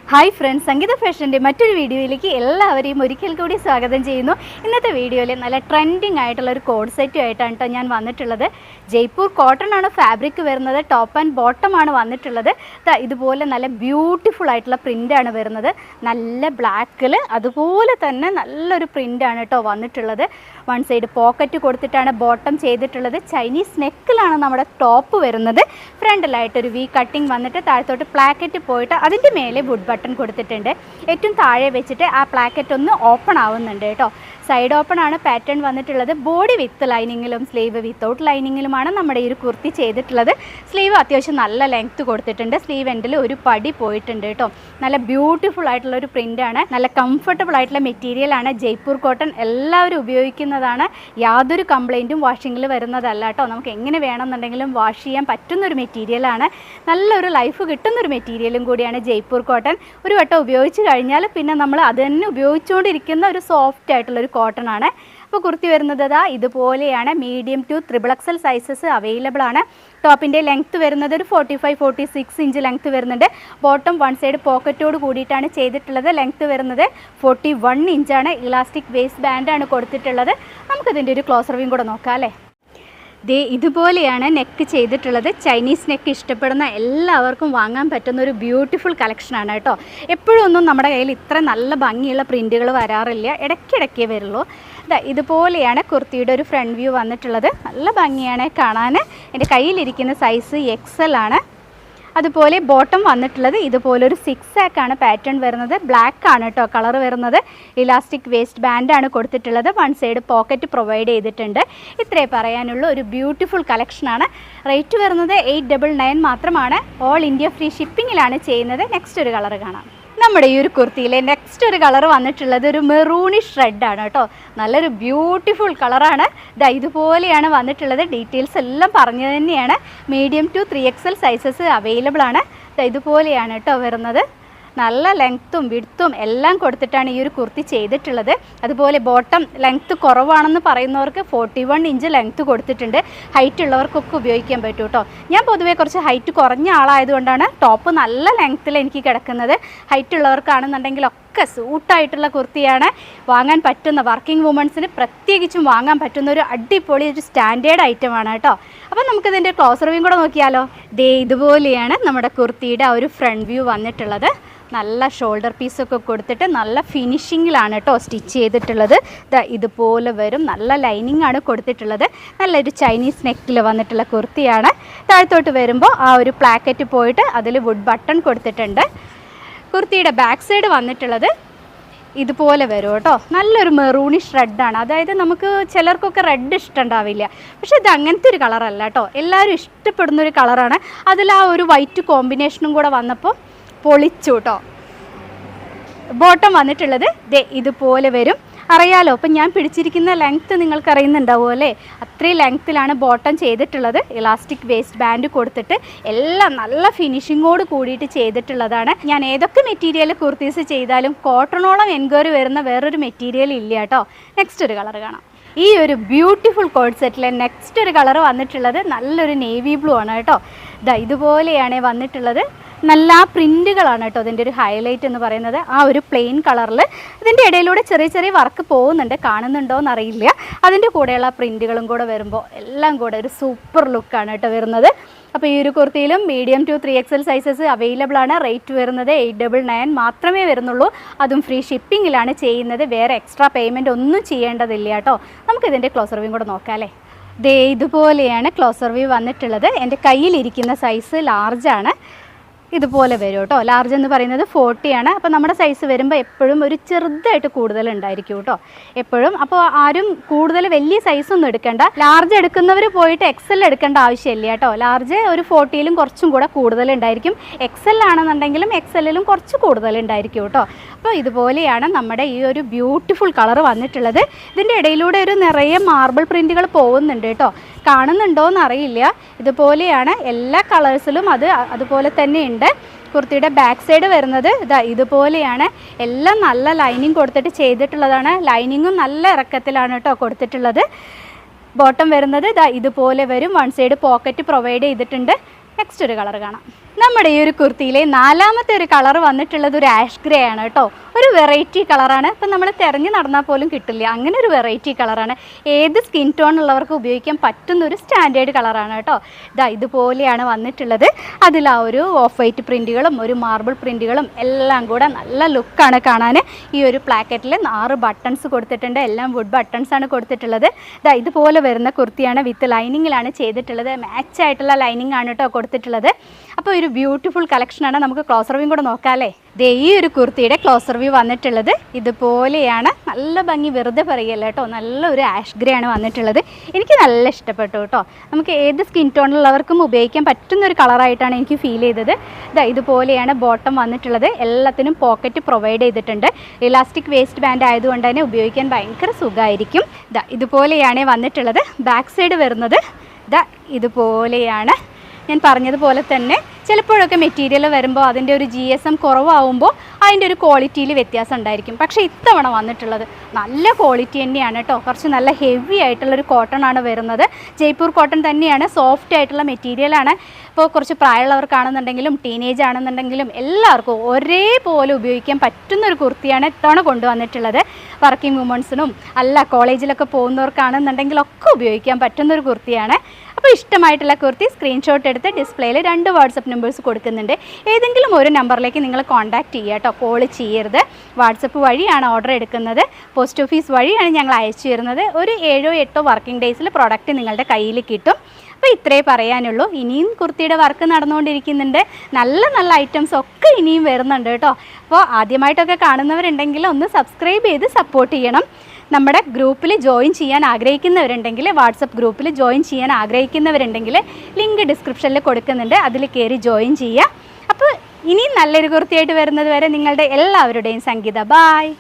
Hi friends, സംഗീത ഫാഷൻ്റെ മറ്റൊരു വീഡിയോയിലേക്ക് എല്ലാവരെയും ഒരിക്കൽ കൂടി സ്വാഗതം ചെയ്യുന്നു. ഇന്നത്തെ വീഡിയോയിൽ നല്ല ട്രെൻഡിങ് ആയിട്ടുള്ള ഒരു കോഡ് സെറ്റും ആയിട്ടാണ് കേട്ടോ ഞാൻ വന്നിട്ടുള്ളത്. ജയ്പൂർ കോട്ടൺ ആണ് ഫാബ്രിക് വരുന്നത്. ടോപ്പ് ആൻഡ് ബോട്ടം ആണ് വന്നിട്ടുള്ളത്. ഇതുപോലെ നല്ല ബ്യൂട്ടിഫുൾ ആയിട്ടുള്ള പ്രിൻ്റാണ് വരുന്നത്. നല്ല ബ്ലാക്കിൽ അതുപോലെ തന്നെ നല്ലൊരു പ്രിൻ്റാണ് കേട്ടോ വന്നിട്ടുള്ളത്. വൺ സൈഡ് പോക്കറ്റ് കൊടുത്തിട്ടാണ് ബോട്ടം ചെയ്തിട്ടുള്ളത്. ചൈനീസ് നെക്കിലാണ് നമ്മുടെ ടോപ്പ് വരുന്നത്. ഫ്രണ്ടിലായിട്ടൊരു വി കട്ടിങ് വന്നിട്ട് താഴത്തോട്ട് പ്ലാക്കറ്റ് പോയിട്ട് അതിൻ്റെ മേലെ വുഡ് ബട്ടൺ കൊടുത്തിട്ടുണ്ട്. ഏറ്റവും താഴെ വെച്ചിട്ട് ആ പ്ലാക്കറ്റ് ഒന്ന് ഓപ്പൺ ആവുന്നുണ്ട് കേട്ടോ. സൈഡ് ഓപ്പൺ ആണ് പാറ്റേൺ വന്നിട്ടുള്ളത്. ബോഡി വിത്ത് ലൈനിങ്ങിലും സ്ലീവ് വിത്തൗട്ട് ലൈനിങ്ങിലുമാണ് നമ്മുടെ ഈ ഒരു കുർത്തി ചെയ്തിട്ടുള്ളത്. സ്ലീവ് അത്യാവശ്യം നല്ല ലെങ്ത്ത് കൊടുത്തിട്ടുണ്ട്. സ്ലീവ് എൻഡിൽ ഒരു പടി പോയിട്ടുണ്ട് കേട്ടോ. നല്ല ബ്യൂട്ടിഫുൾ ആയിട്ടുള്ള ഒരു പ്രിൻ്റാണ്. നല്ല കംഫർട്ടബിൾ ആയിട്ടുള്ള മെറ്റീരിയലാണ്. ജയ്പൂർ കോട്ടൺ എല്ലാവരും ഉപയോഗിക്കുന്നതാണ്. യാതൊരു കംപ്ലൈൻറ്റും വാഷിങ്ങിൽ വരുന്നതല്ല കേട്ടോ. നമുക്ക് എങ്ങനെ വേണമെന്നുണ്ടെങ്കിലും വാഷ് ചെയ്യാൻ പറ്റുന്നൊരു മെറ്റീരിയലാണ്. നല്ലൊരു ലൈഫ് കിട്ടുന്നൊരു മെറ്റീരിയലും കൂടിയാണ് ജയ്പൂർ കോട്ടൺ. ഒരു വട്ടം ഉപയോഗിച്ച് കഴിഞ്ഞാൽ പിന്നെ നമ്മൾ അത് തന്നെ ഉപയോഗിച്ചുകൊണ്ടിരിക്കുന്ന ഒരു സോഫ്റ്റ് ആയിട്ടുള്ളൊരു കോട്ടൺ ആണ്. അപ്പോൾ കുർത്തി വരുന്നത് ഇതുപോലെയാണ്. Medium to XXL sizes available ആണ്. ടോപ്പിൻ്റെ ലെങ്ത്ത് വരുന്നത് ഒരു 45-46 ഇഞ്ച് ലെങ്ത്ത് വരുന്നുണ്ട്. ബോട്ടം വൺ സൈഡ് പോക്കറ്റോട് കൂടിയിട്ടാണ് ചെയ്തിട്ടുള്ളത്. ലെങ്ത്ത് വരുന്നത് 41 ഇഞ്ചാണ്. ഇലാസ്റ്റിക് വേസ്റ്റ് ബാൻഡാണ് കൊടുത്തിട്ടുള്ളത്. നമുക്കിതിൻ്റെ ഒരു ക്ലോസർ വ്യൂം കൂടെ നോക്കാം അല്ലേ. ഇതുപോലെയാണ് നെക്ക് ചെയ്തിട്ടുള്ളത്. ചൈനീസ് നെക്ക് ഇഷ്ടപ്പെടുന്ന എല്ലാവർക്കും വാങ്ങാൻ പറ്റുന്ന ഒരു ബ്യൂട്ടിഫുൾ കളക്ഷനാണ് കേട്ടോ. എപ്പോഴൊന്നും നമ്മുടെ കയ്യിൽ ഇത്ര നല്ല ഭംഗിയുള്ള പ്രിൻറ്റുകൾ വരാറില്ല. ഇടയ്ക്കിടയ്ക്കേ വരുള്ളൂ. ഇതുപോലെയാണ് കുർത്തിയുടെ ഒരു ഫ്രണ്ട് വ്യൂ വന്നിട്ടുള്ളത്. നല്ല ഭംഗിയാണ് കാണാൻ. എൻ്റെ കയ്യിലിരിക്കുന്ന സൈസ് XL ആണ്. അതുപോലെ ബോട്ടം വന്നിട്ടുള്ളത് ഇതുപോലൊരു 6 ആക്കാണ് പാറ്റേൺ വരുന്നത്. ബ്ലാക്ക് ആണ് കേട്ടോ കളർ വരുന്നത്. ഇലാസ്റ്റിക് വേസ്റ്റ് ബാൻഡാണ് കൊടുത്തിട്ടുള്ളത്. വൺ സൈഡ് പോക്കറ്റ് പ്രൊവൈഡ് ചെയ്തിട്ടുണ്ട്. ഇത്രേ പറയാനുള്ള ഒരു ബ്യൂട്ടിഫുൾ കളക്ഷനാണ്. റേറ്റ് വരുന്നത് 899 മാത്രമാണ്. ഓൾ ഇന്ത്യ ഫ്രീ ഷിപ്പിങ്ങിലാണ് ചെയ്യുന്നത്. നെക്സ്റ്റ് ഒരു കളർ കാണാം. നമ്മുടെ ഈ ഒരു കുർത്തിയിലെ നെക്സ്റ്റ് ഒരു കളർ വന്നിട്ടുള്ളത് ഒരു മെറൂണിഷ് റെഡാണ് കേട്ടോ. നല്ലൊരു ബ്യൂട്ടിഫുൾ കളറാണ്. ഇതുപോലെയാണ് വന്നിട്ടുള്ളത്. ഡീറ്റെയിൽസ് എല്ലാം പറഞ്ഞു തന്നെയാണ്. Medium to 3XL sizes available ആണ്. ഇതുപോലെയാണ് കേട്ടോ വരുന്നത്. നല്ല ലെങ്ത്തും വിഡ്ത്തും എല്ലാം കൊടുത്തിട്ടാണ് ഈ ഒരു കുർത്തി ചെയ്തിട്ടുള്ളത്. അതുപോലെ ബോട്ടം ലെങ്ത്ത് കുറവാണെന്ന് പറയുന്നവർക്ക് 41 ഇഞ്ച് ലെങ്ത്ത് കൊടുത്തിട്ടുണ്ട്. ഹൈറ്റ് ഉള്ളവർക്കൊക്കെ ഉപയോഗിക്കാൻ പറ്റും കേട്ടോ. ഞാൻ പൊതുവേ കുറച്ച് ഹൈറ്റ് കുറഞ്ഞ ആളായതുകൊണ്ടാണ് ടോപ്പ് നല്ല ലെങ്ത്തിൽ എനിക്ക് കിടക്കുന്നത്. ഹൈറ്റ് ഉള്ളവർക്കാണെന്നുണ്ടെങ്കിൽ ഒക്കെ സൂട്ടായിട്ടുള്ള കുർത്തിയാണ്. വാങ്ങാൻ പറ്റുന്ന വർക്കിംഗ് വുമൻസിന് പ്രത്യേകിച്ചും വാങ്ങാൻ പറ്റുന്ന ഒരു അടിപൊളി ഒരു സ്റ്റാൻഡേർഡ് ഐറ്റമാണ് കേട്ടോ. അപ്പോൾ നമുക്കിതിൻ്റെ ക്ലോസർ വ്യൂ കൂടെ നോക്കിയാലോ. ഇതുപോലെയാണ് നമ്മുടെ കുർത്തിയുടെ ആ ഒരു ഫ്രണ്ട് വ്യൂ വന്നിട്ടുള്ളത്. നല്ല ഷോൾഡർ പീസൊക്കെ കൊടുത്തിട്ട് നല്ല ഫിനിഷിങ്ങിലാണ് കേട്ടോ സ്റ്റിച്ച് ചെയ്തിട്ടുള്ളത്. ഇതുപോലെ വരും. നല്ല ലൈനിങ് ആണ് കൊടുത്തിട്ടുള്ളത്. നല്ലൊരു ചൈനീസ് നെക്കിൽ വന്നിട്ടുള്ള കുർത്തിയാണ്. താഴത്തോട്ട് വരുമ്പോൾ ആ ഒരു പ്ലാക്കറ്റ് പോയിട്ട് അതിൽ വുഡ് ബട്ടൺ കൊടുത്തിട്ടുണ്ട്. കുർത്തിയുടെ ബാക്ക് സൈഡ് വന്നിട്ടുള്ളത് ഇതുപോലെ വരും കേട്ടോ. നല്ലൊരു മെറൂണിഷ് റെഡാണ്. അതായത് നമുക്ക് ചിലർക്കൊക്കെ റെഡ് ഇഷ്ടമുണ്ടാവില്ല. പക്ഷേ ഇത് അങ്ങനത്തെ ഒരു കളറല്ല കേട്ടോ. എല്ലാവരും ഇഷ്ടപ്പെടുന്നൊരു കളറാണ്. അതിൽ ആ ഒരു വൈറ്റ് കോമ്പിനേഷനും കൂടെ വന്നപ്പോൾ പൊളിച്ചു കേട്ടോ. ബോട്ടം വന്നിട്ടുള്ളത് ഇതുപോലെ വരും. അറിയാലോ, അപ്പം ഞാൻ പിടിച്ചിരിക്കുന്ന ലെങ്ത്ത് നിങ്ങൾക്ക് അറിയുന്നുണ്ടാവും അല്ലേ. അത്രയും ലെങ്ത്തിലാണ് ബോട്ടം ചെയ്തിട്ടുള്ളത്. ഇലാസ്റ്റിക് വേസ്റ്റ് ബാൻഡ് കൊടുത്തിട്ട് എല്ലാം നല്ല ഫിനിഷിങ്ങോട് കൂടിയിട്ട് ചെയ്തിട്ടുള്ളതാണ്. ഞാൻ ഏതൊക്കെ മെറ്റീരിയൽ കുർത്തീസ് ചെയ്താലും കോട്ടണോളം എൻക്വയറി വരുന്ന വേറൊരു മെറ്റീരിയൽ ഇല്ല കേട്ടോ. നെക്സ്റ്റ് ഒരു കളർ കാണാം. ഈ ഒരു ബ്യൂട്ടിഫുൾ കോഡ് സെറ്റിലെ നെക്സ്റ്റ് ഒരു കളർ വന്നിട്ടുള്ളത് നല്ലൊരു നേവി ബ്ലൂ ആണ് കേട്ടോ. ഇതുപോലെയാണ് വന്നിട്ടുള്ളത്. നല്ല പ്രിൻറ്റുകളാണ് കേട്ടോ ഇതിൻ്റെ ഒരു ഹൈലൈറ്റ് എന്ന് പറയുന്നത്. ആ ഒരു പ്ലെയിൻ കളറിൽ ഇതിൻ്റെ ഇടയിലൂടെ ചെറിയ ചെറിയ വർക്ക് പോകുന്നുണ്ട്. കാണുന്നുണ്ടോ എന്നറിയില്ല. അതിൻ്റെ കൂടെയുള്ള പ്രിൻറ്റുകളും കൂടെ വരുമ്പോൾ എല്ലാം കൂടെ ഒരു സൂപ്പർ ലുക്കാണ് കേട്ടോ വരുന്നത്. അപ്പോൾ ഈ ഒരു കുർത്തിയിലും medium to 3XL sizes available ആണ്. റേറ്റ് വരുന്നത് 899 മാത്രമേ വരുന്നുള്ളൂ. അതും ഫ്രീ ഷിപ്പിങ്ങിലാണ് ചെയ്യുന്നത്. വേറെ എക്സ്ട്രാ പേയ്മെൻറ്റ് ഒന്നും ചെയ്യേണ്ടതില്ല കേട്ടോ. നമുക്കിതിൻ്റെ ക്ലോസർ വ്യൂ കൂടെ നോക്കാം അല്ലേ. ഇതുപോലെയാണ് ക്ലോസർ വ്യൂ വന്നിട്ടുള്ളത്. എൻ്റെ കയ്യിലിരിക്കുന്ന സൈസ് ലാർജാണ്. ഇതുപോലെ വരും കേട്ടോ. ലാർജ് എന്ന് പറയുന്നത് 40 ആണ്. അപ്പോൾ നമ്മുടെ സൈസ് വരുമ്പോൾ എപ്പോഴും ഒരു ചെറുതായിട്ട് കൂടുതൽ ഉണ്ടായിരിക്കും കേട്ടോ എപ്പോഴും. അപ്പോൾ ആരും കൂടുതൽ വലിയ സൈസൊന്നും എടുക്കേണ്ട. ലാർജ് എടുക്കുന്നവർ പോയിട്ട് XL എടുക്കേണ്ട ആവശ്യമില്ല കേട്ടോ. ലാർജ് ഒരു 40ലും കുറച്ചും കൂടെ കൂടുതലുണ്ടായിരിക്കും. XL ആണെന്നുണ്ടെങ്കിലും XLലും കുറച്ച് കൂടുതലുണ്ടായിരിക്കും കേട്ടോ. അപ്പോൾ ഇതുപോലെയാണ് നമ്മുടെ ഈ ഒരു ബ്യൂട്ടിഫുൾ കളർ വന്നിട്ടുള്ളത്. ഇതിൻ്റെ ഇടയിലൂടെ ഒരു നിറയെ മാർബിൾ പ്രിൻറ്റുകൾ പോകുന്നുണ്ട് കേട്ടോ. കാണുന്നുണ്ടോയെന്ന് അറിയില്ല. ഇതുപോലെയാണ് എല്ലാ കളേഴ്സിലും അതുപോലെ തന്നെ ഉണ്ട്. കുർത്തിയുടെ ബാക്ക് സൈഡ് വരുന്നത് ഇതുപോലെയാണ്. എല്ലാം നല്ല ലൈനിങ് കൊടുത്തിട്ട് ചെയ്തിട്ടുള്ളതാണ്. ലൈനിങ്ങും നല്ല ഇറക്കത്തിലാണ് കേട്ടോ കൊടുത്തിട്ടുള്ളത്. ബോട്ടം വരുന്നത് ഇതുപോലെ വരും. വൺ സൈഡ് പോക്കറ്റ് പ്രൊവൈഡ് ചെയ്തിട്ടുണ്ട്. നെക്സ്റ്റ് ഒരു കളർ കാണാം. നമ്മുടെ ഈ ഒരു കുർത്തിയിലെ നാലാമത്തെ ഒരു കളർ വന്നിട്ടുള്ളത് ഒരു ആഷ് ഗ്രേ ആണ് കേട്ടോ. ഒരു വെറൈറ്റി കളറാണ്. ഇപ്പം നമ്മൾ തിരഞ്ഞു നടന്നാൽ പോലും കിട്ടില്ല, അങ്ങനെ ഒരു വെറൈറ്റി കളറാണ്. ഏത് സ്കിൻ ടോൺ ഉള്ളവർക്ക് ഉപയോഗിക്കാൻ പറ്റുന്ന ഒരു സ്റ്റാൻഡേർഡ് കളറാണ് കേട്ടോ. ഇതുപോലെയാണ് വന്നിട്ടുള്ളത്. അതിൽ ആ ഒരു ഓഫ് വൈറ്റ് പ്രിൻറ്റുകളും ഒരു മാർബിൾ പ്രിൻറ്റുകളും എല്ലാം കൂടെ നല്ല ലുക്കാണ് കാണാൻ. ഈ ഒരു പ്ലാക്കറ്റിൽ 6 ബട്ടൺസ് കൊടുത്തിട്ടുണ്ട്. എല്ലാം വുഡ് ബട്ടൺസ് ആണ് കൊടുത്തിട്ടുള്ളത്. ഇതുപോലെ വരുന്ന കുർത്തിയാണ്. വിത്ത് ലൈനിങ്ങിലാണ് ചെയ്തിട്ടുള്ളത്. മാച്ച് ആയിട്ടുള്ള ലൈനിങ് ആണ് കേട്ടോ കൊടുത്തിട്ടുള്ളത്. അപ്പോൾ ഒരു ബ്യൂട്ടിഫുൾ കളക്ഷനാണ്. നമുക്ക് ക്ലോസ് റിവ്യൂ കൂടെ നോക്കാം അല്ലേ. ഈ ഒരു കുർത്തിയുടെ ക്ലോസ് റിവ്യൂ വന്നിട്ടുള്ളത് ഇതുപോലെയാണ്. നല്ല ഭംഗി, വെറുതെ പറയല്ല കേട്ടോ. നല്ലൊരു ആഷ് ഗ്രേ ആണ് വന്നിട്ടുള്ളത്. എനിക്ക് നല്ല ഇഷ്ടപ്പെട്ടു കേട്ടോ. നമുക്ക് ഏത് സ്കിൻ ടോണിലുള്ളവർക്കും ഉപയോഗിക്കാൻ പറ്റുന്ന ഒരു കളറായിട്ടാണ് എനിക്ക് ഫീൽ ചെയ്തത്. ഇതുപോലെയാണ് ബോട്ടം വന്നിട്ടുള്ളത്. എല്ലാത്തിനും പോക്കറ്റ് പ്രൊവൈഡ് ചെയ്തിട്ടുണ്ട്. ഇലാസ്റ്റിക് വേസ്റ്റ് ബാൻഡ് ആയതുകൊണ്ട് തന്നെ ഉപയോഗിക്കാൻ ഭയങ്കര സുഖമായിരിക്കും. ഇതുപോലെയാണ് വന്നിട്ടുള്ളത്. ബാക്ക് സൈഡ് വരുന്നത് ഇതുപോലെയാണ്. ഞാൻ പറഞ്ഞതുപോലെ തന്നെ ചിലപ്പോഴൊക്കെ മെറ്റീരിയൽ വരുമ്പോൾ അതിൻ്റെ ഒരു GSM കുറവാകുമ്പോൾ അതിൻ്റെ ഒരു ക്വാളിറ്റിയിൽ വ്യത്യാസം ഉണ്ടായിരിക്കും. പക്ഷേ ഇത്തവണ വന്നിട്ടുള്ളത് നല്ല ക്വാളിറ്റി തന്നെയാണ് കേട്ടോ. കുറച്ച് നല്ല ഹെവി ആയിട്ടുള്ളൊരു കോട്ടൺ ആണ് വരുന്നത്. ജയ്പൂർ കോട്ടൺ തന്നെയാണ്. സോഫ്റ്റ് ആയിട്ടുള്ള മെറ്റീരിയലാണ്. ഇപ്പോൾ കുറച്ച് പ്രായമുള്ളവർക്കാണെന്നുണ്ടെങ്കിലും ടീനേജ് ആണെന്നുണ്ടെങ്കിലും എല്ലാവർക്കും ഒരേപോലെ ഉപയോഗിക്കാൻ പറ്റുന്നൊരു കുർത്തിയാണ് ഇത്തവണ കൊണ്ടുവന്നിട്ടുള്ളത്. വർക്കിംഗ് വുമൺസിനും അല്ല കോളേജിലൊക്കെ പോകുന്നവർക്കാണെന്നുണ്ടെങ്കിലൊക്കെ ഉപയോഗിക്കാൻ പറ്റുന്നൊരു കുർത്തിയാണ്. അപ്പോൾ ഇഷ്ടമായിട്ടുള്ള കുർത്തി സ്ക്രീൻഷോട്ട് എടുത്ത് ഡിസ്പ്ലേയിൽ 2 വാട്സപ്പ് നമ്പേഴ്സ് കൊടുക്കുന്നുണ്ട്. ഏതെങ്കിലും ഒരു നമ്പറിലേക്ക് നിങ്ങൾ കോൺടാക്റ്റ് ചെയ്യുക കേട്ടോ. കോൾ ചെയ്യരുത്. വാട്സപ്പ് വഴിയാണ് ഓർഡർ എടുക്കുന്നത്. പോസ്റ്റ് ഓഫീസ് വഴിയാണ് ഞങ്ങൾ അയച്ചു തരുന്നത്. ഒരു 7-8 വർക്കിംഗ് ഡേയ്സിൽ പ്രോഡക്റ്റ് നിങ്ങളുടെ കയ്യിൽ കിട്ടും. അപ്പോൾ ഇത്രേ പറയാനുള്ളൂ. ഇനിയും കുർത്തിയുടെ വർക്ക് നടന്നുകൊണ്ടിരിക്കുന്നുണ്ട്. നല്ല നല്ല ഐറ്റംസ് ഒക്കെ ഇനിയും വരുന്നുണ്ട് കേട്ടോ. അപ്പോൾ ആദ്യമായിട്ടൊക്കെ കാണുന്നവരുണ്ടെങ്കിൽ ഒന്ന് സബ്സ്ക്രൈബ് ചെയ്ത് സപ്പോർട്ട് ചെയ്യണം. നമ്മുടെ ഗ്രൂപ്പിൽ ജോയിൻ ചെയ്യാൻ ആഗ്രഹിക്കുന്നവരുണ്ടെങ്കിൽ, വാട്സപ്പ് ഗ്രൂപ്പിൽ ജോയിൻ ചെയ്യാൻ ആഗ്രഹിക്കുന്നവരുണ്ടെങ്കിൽ ലിങ്ക് ഡിസ്ക്രിപ്ഷനിൽ കൊടുക്കുന്നുണ്ട്. അതിൽ കയറി ജോയിൻ ചെയ്യുക. അപ്പോൾ ഇനിയും നല്ലൊരു കുർത്തിയായിട്ട് വരുന്നത് വരെ നിങ്ങളുടെ എല്ലാവരുടെയും സംഗീത. ബായ്.